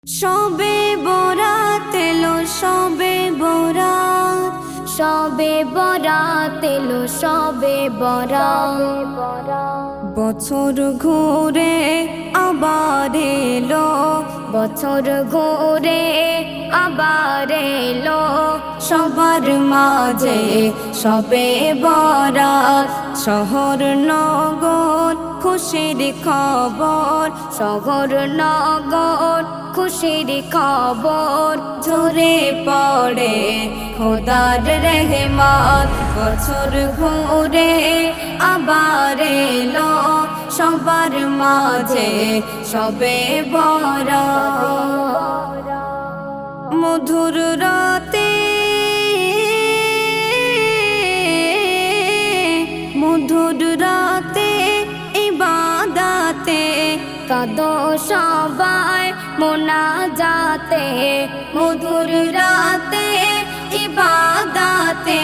শবে বরাত এলো, শবে বরাত, শবে বরাত এলো, শবে বরাত। বছর ঘুরে আবার এলো, বছর ঘুরে আবার এলো, সবার মাঝে শবে বরাত। শহর নগর খুশির খবর, শহর নগর খুশির খবর, ঝরে পড়ে খোদার রহমত। বছর ঘুরে আবার এলো, সবার মাঝে শবে বরাত। মধুর রাতে, মধুর রাতে ইবাদতে কাঁদো সবাই মোনাজাতে। মধুর রাতে ইবাদতে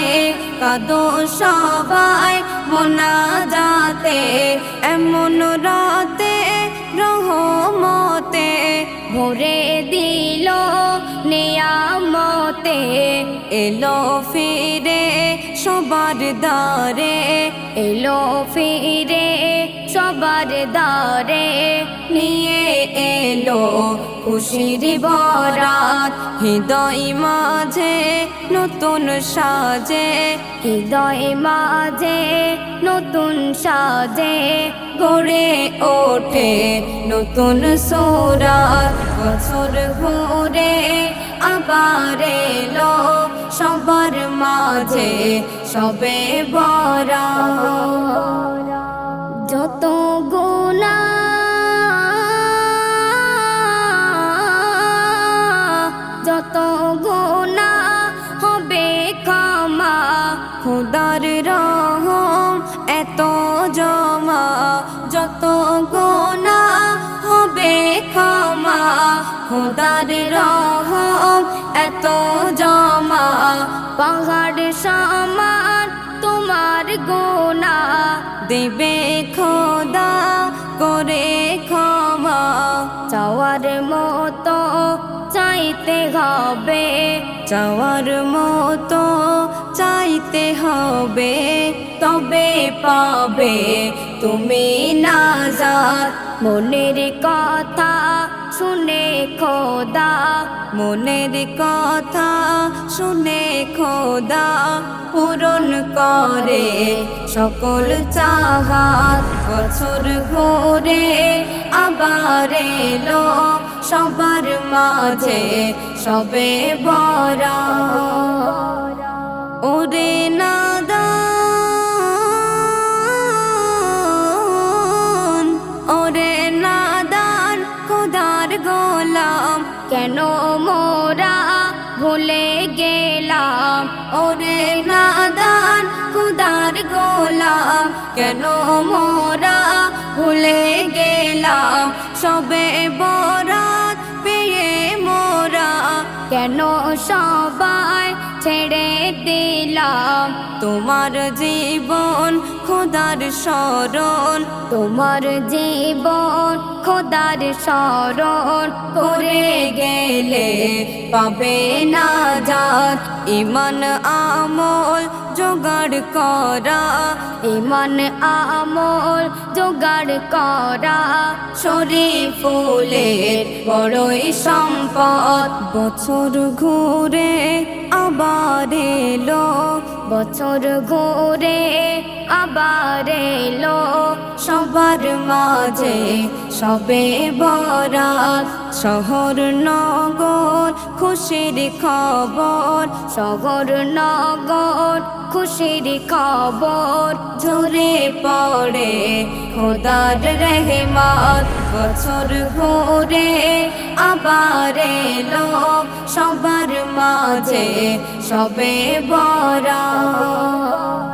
কাঁদো সবাই মোনাজাতে। এমন রাতে রহমতে ভরে দিল নিয়ামতে। এলো ফিরে সবার দ্বারে, এলো ফিরে সবার দ্বারে, নিয়ে এলো খুশির বরাত। হৃদয় মাঝে নতুন সাজে, হৃদয় মাঝে নতুন সাজে, গড়ে ওঠে নতুন সূরত। বছর ঘুরে আবার এলো, সবার মাঝে শবে বরাত। যত গুনাহ, যত গুনাহ হবে ক্ষমা, খোদার রহম এত জমা। যত গুনাহ হবে ক্ষমা, খোদার রহম এত জমা। পাহাড় সমান তোমার গুনাহ, দেবে খোদা করে ক্ষমা। চাওয়ার মতো চাইতে হবে, চাওয়ার মতো চাইতে হবে, তবে পাবে তুমি নাজাত। মনের কথা শুনে খোদা, মনের কথা শুনে খোদা, পূরণ করে সকল চাহাত। বছর ঘুরে আবার এলো, সবার মাঝে শবে বরাত। ওরে নাদান, ওরে নাদান খোদার গোলাম, কেন মোরা ভুলে গেলাম। ওরে নাদান খোদার গোলাম, কেন মোরা ভুলে গেলাম। শবে বরাত পেয়ে মোরা কেন সবাই ছেড়ে দিলাম। তোমার জীবন খোদার শরণ, তোমার জীবন খোদার শরণ, করে গেলে পাবে নাজাত। ঈমান আমল জোগাড় করা, ঈমান আমল জোগাড় করা, শরীফুলের বড়ই সম্পদ। বছর ঘুরে আবার এলো, বছর ঘুরে আবার এলো, সবার মাঝে শবে বরাত। শহর নগর খুশির খবর, শহর নগর খুশির খবর, ঝরে পড়ে খোদার রহমত। বছর ঘুরে আবার এলো, সবার মাঝে শবে বরাত।